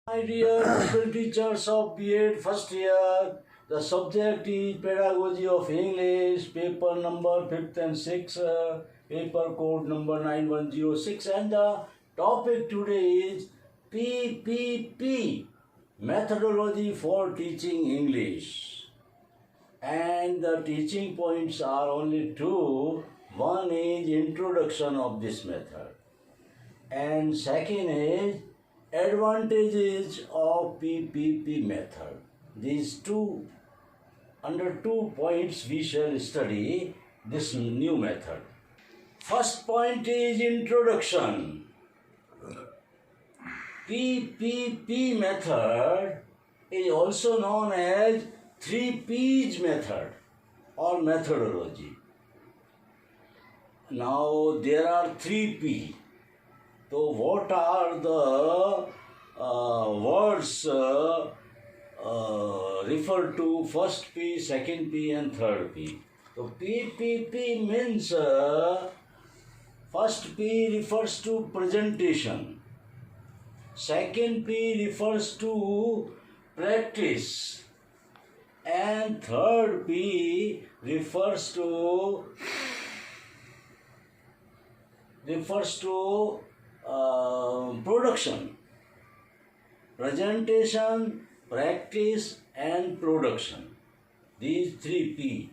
My dear pupil teachers of B.Ed first year, the subject is Pedagogy of English, paper number 5th and 6th, paper code number 9106, and the topic today is PPP, Methodology for Teaching English. And the teaching points are only two. One is introduction of this method, and second is advantages of PPP method. These two, under 2 points we shall study this new method. First point is introduction. PPP method is also known as 3P's method or methodology. Now there are 3P. So what are the words referred to first P, second P and third P? So PPP means first P refers to presentation, second P refers to practice, and third P refers to production. Presentation, practice and production. These 3P.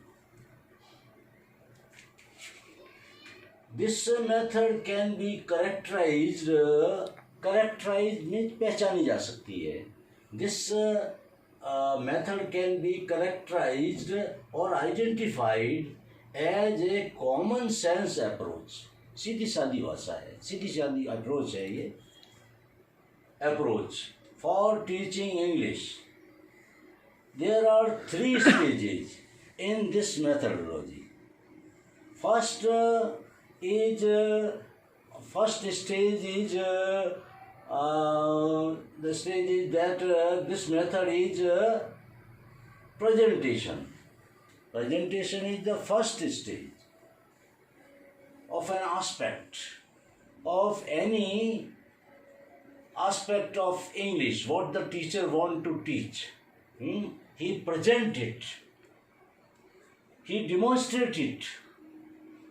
This method can be characterized means पहचानी जा सकती है. This method can be characterized or identified as a common sense approach. सीधी सादी भाषा है, सीधी सादी approach है ये. Approach for teaching English. There are 3 stages in this methodology. First stage is the stage is that this method is presentation. Presentation is the first stage of an aspect of any aspect of English, what the teacher want to teach. He present it, he demonstrate it,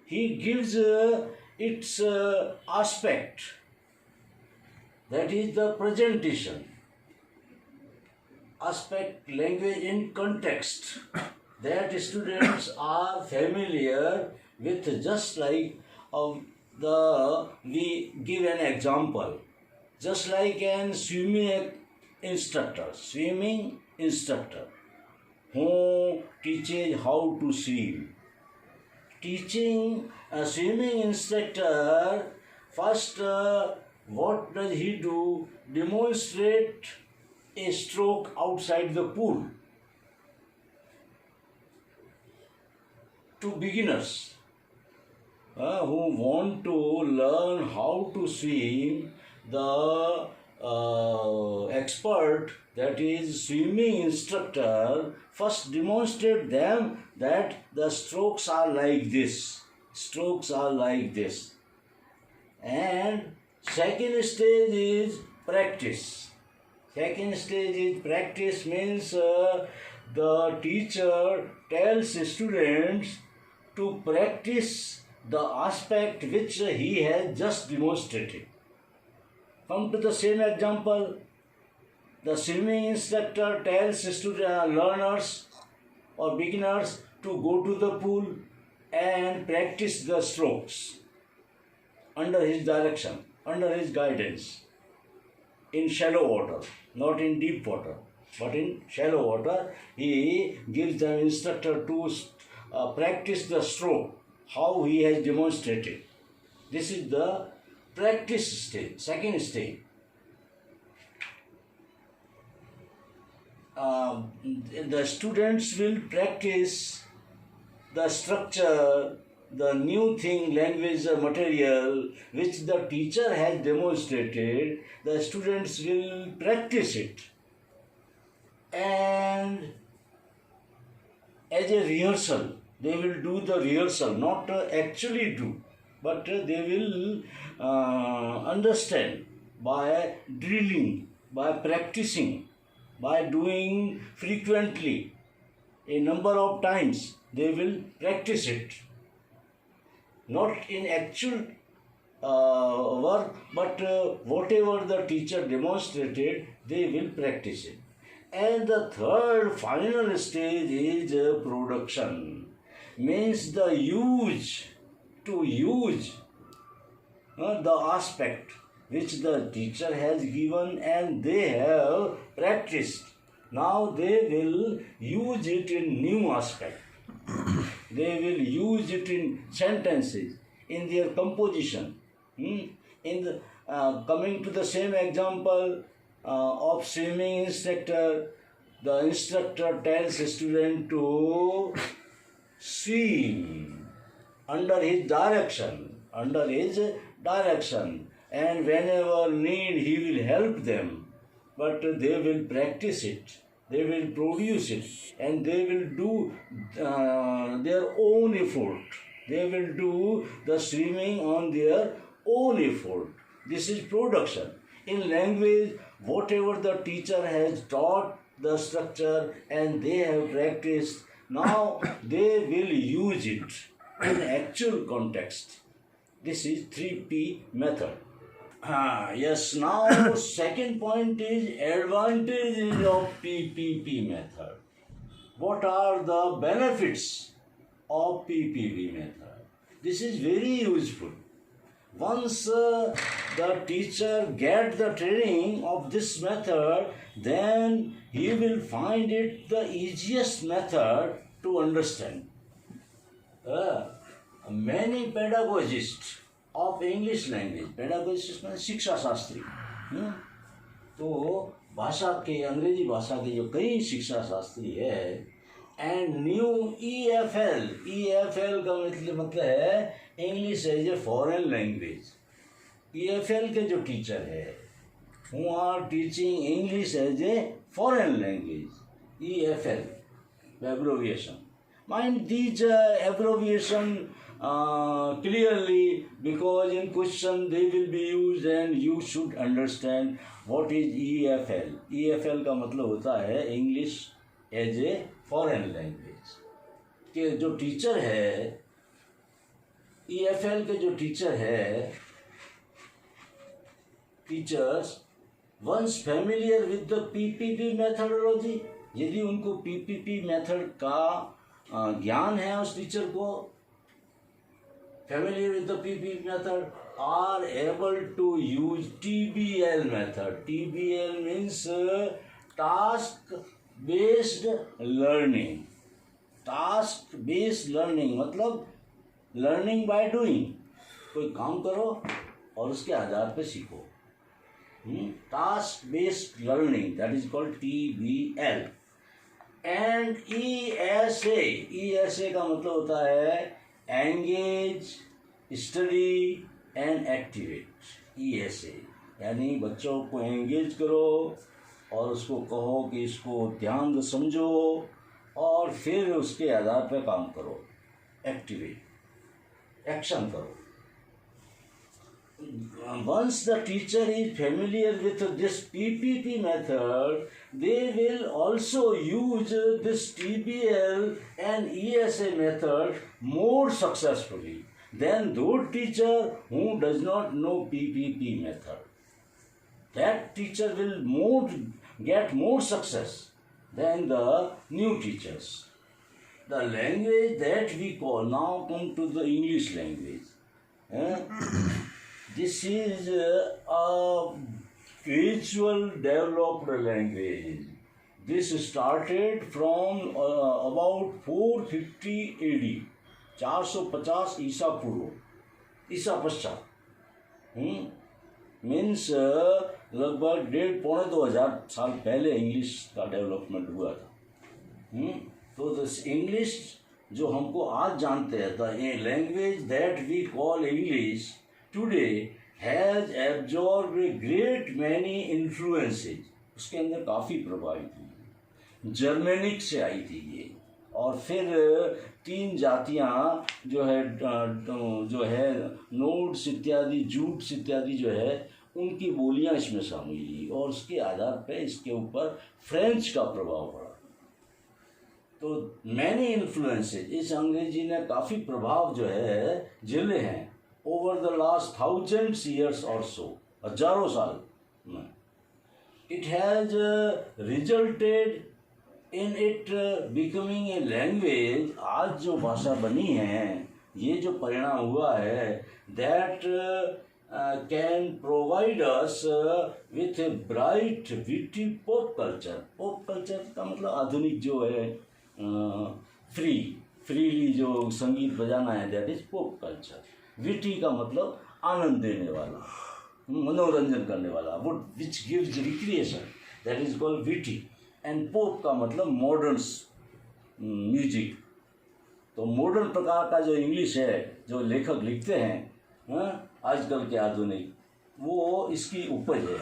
he gives its aspect. That is the presentation. Aspect, language in context, that students are familiar with, just like we give an example. Just like an swimming instructor who teaches how to swim. Teaching a swimming instructor, first what does he do? Demonstrate a stroke outside the pool to beginners who want to learn how to swim. The expert, that is swimming instructor, first demonstrate them that the strokes are like this, and second stage is practice. Means the teacher tells students to practice the aspect which he has just demonstrated. Come to the same example. The swimming instructor tells learners or beginners to go to the pool and practice the strokes under his direction, under his guidance, in shallow water, not in deep water, but in shallow water. He gives the instructor to practice the stroke, how he has demonstrated. This is the practice stage, second stage. The students will practice the structure, the new thing, language, material which the teacher has demonstrated. The students will practice it, and as a rehearsal, they will do the rehearsal, not actually do, but they will understand by drilling by practicing, by doing frequently, a number of times, they will practice it. Not in actual work, but whatever the teacher demonstrated, they will practice it. And the third final stage is production. Means the use, to use the aspect which the teacher has given and they have practiced. Now they will use it in new aspect. They will use it in sentences, in their composition. In the, coming to the same example of swimming instructor, the instructor tells a student to swim under his direction, and whenever need he will help them, but they will practice it, they will produce it, and they will do their own effort. They will do the swimming on their own effort. This is production. In language, whatever the teacher has taught the structure and they have practiced, now they will use it in actual context. This is 3P method. Yes, now second point is advantages of PPP method. What are the benefits of PPP method? This is very useful. Once the teacher gets the training of this method, then he will find it the easiest method to understand. Many pedagogists of English language, pedagogists means शिक्षा शास्त्री, तो भाषा के अंग्रेजी भाषा के जो कई शिक्षा शास्त्री है, एंड न्यू EFL का मतलब है English as a foreign language. EFL के जो टीचर है who are teaching English as a foreign language, EFL abbreviation. Mind these abbreviation clearly, because in question they will be used and you should understand what is EFL. EFL का मतलब होता है English as a foreign language. के जो teacher है, EFL के जो teacher है, teachers once familiar with the PPP methodology, यदि उनको PPP मेथड का ज्ञान है उस टीचर को, familiar with the PPP method, are able to use TBL method. TBL means task based learning. Task based learning मतलब learning by doing. कोई काम करो और उसके आधार पे सीखो. Task based learning, that is called TBL. And ESA का मतलब होता है engage, study and activate. ESA यानी बच्चों को एंगेज करो और उसको कहो कि इसको ध्यान से समझो और फिर उसके आधार पर काम करो. एक्टिवेट, एक्शन करो. Once the teacher is familiar with this PPP method, they will also use this TBL and ESA method more successfully than those teacher who does not know PPP method. That teacher will get more success than the new teachers. The language that we call, now come to the English language. This is a visual developed language. This started from about 450 AD, 450 ईसा पूर्व, ईसा पश्चात. Means लगभग 1,500-2,000 साल पहले English का development हुआ था. तो this English जो हमको आज जानते हैं, the language that we call English today has absorbed a great many influences. उसके अंदर काफ़ी प्रभावित हुई. जर्मेनिक से आई थी ये, और फिर 3 जातियाँ जो है नोड्स इत्यादि, जूट्स इत्यादि जो है, उनकी बोलियां इसमें शामिल हुई और उसके आधार पर इसके ऊपर फ्रेंच का प्रभाव पड़ा। तो मैनी इन्फ्लुएंसेज, इस अंग्रेजी ने काफ़ी प्रभाव जो है झेले हैं ओवर द लास्ट 1000 years और सो, हजारों साल में। It has resulted in it becoming a language, आज जो भाषा बनी है, ये जो परिणाम हुआ है, that can provide us with a bright witty pop culture. Pop culture का मतलब आधुनिक जो है फ्रीली जो संगीत बजाना है, that is pop culture. Witty का मतलब आनंद देने वाला, मनोरंजन करने वाला, would which gives recreation, that is called witty. And pop का मतलब मॉडर्न म्यूजिक। तो मॉडर्न प्रकार का जो इंग्लिश है, जो लेखक लिखते हैं आजकल के आधुनिक, वो इसकी उपज है।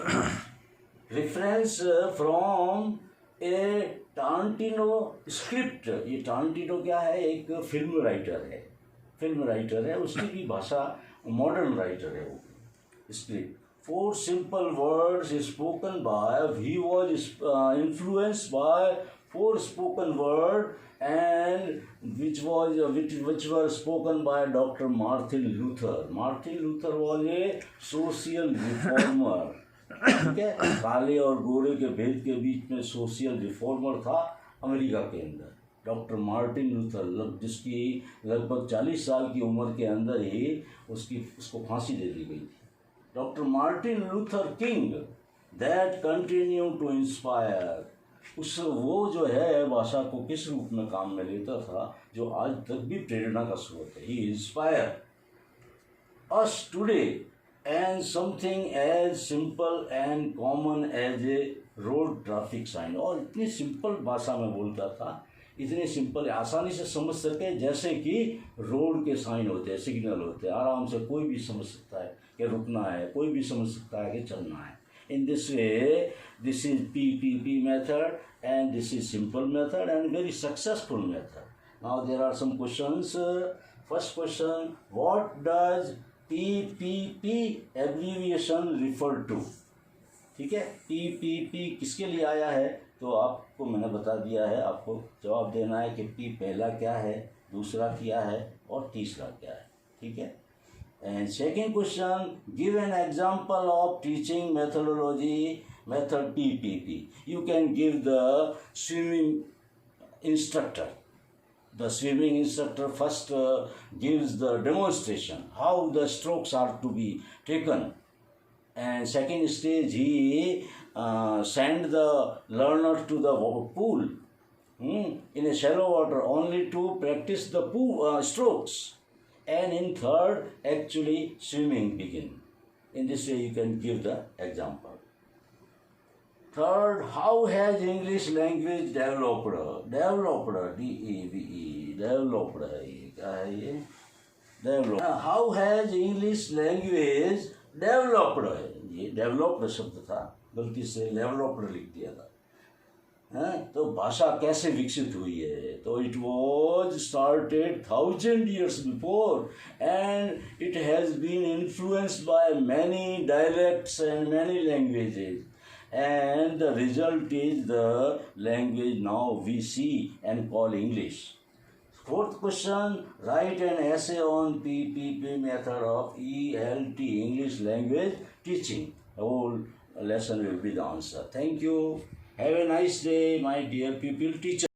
Reference from A टारंटिनो script. ये टारंटिनो क्या है? एक फिल्म राइटर है, उसकी भी भाषा मॉडर्न राइटर है वो। Script 4 simple words spoken by, he was influenced by 4 spoken words and which were spoken by Dr. Martin Luther. Martin Luther was a social reformer. ठीक है, काले और गोरे के भेद के बीच में सोशल रिफॉर्मर था अमेरिका के अंदर डॉक्टर मार्टिन लूथर, जिसकी लगभग 40 साल की उम्र के अंदर ही उसको फांसी दे दी गई थी। Doctor Martin Luther King that continue to inspire, वो जो है भाषा को किस रूप में काम में लेता था, जो आज तक भी प्रेरणा का स्रोत है। He inspire us today and something as simple and common as a road traffic sign. और इतनी सिंपल भाषा में बोलता था, इतने सिंपल, आसानी से समझ सके, जैसे कि रोड के साइन होते हैं, सिग्नल होते हैं, आराम से कोई भी समझ सकता है कि रुकना है, कोई भी समझ सकता है कि चलना है। In this way, this is PPP method and this is simple method and very successful method. Now there are some questions. First question, what does PPP abbreviation refer to? ठीक है, PPP किसके लिए आया है? तो आपको मैंने बता दिया है, आपको जवाब देना है कि P पहला क्या है, दूसरा क्या है और तीसरा क्या है। ठीक है। And second question, give an example of teaching methodology method PPP. You can give the swimming instructor. The swimming instructor first gives the demonstration how the strokes are to be taken, and second stage he send the learner to the pool in a shallow water only to practice the strokes, and in third actually swimming begin. In this way you can give the example. Third, how has English language developed? DEVE, developed है ये, क्या है ये? Developed. How has English language developed है, ये developed शब्द था, गलती से डेवलप्ड लिख दिया था। तो भाषा कैसे विकसित हुई है? तो it was started 1000 years before and it has been influenced by many dialects and many languages, and the result is the language now we see and call English. Fourth question, write an essay on PPP method of ELT, English language teaching. The whole lesson will be the answer. Thank you. Have a nice day, my dear pupil teacher.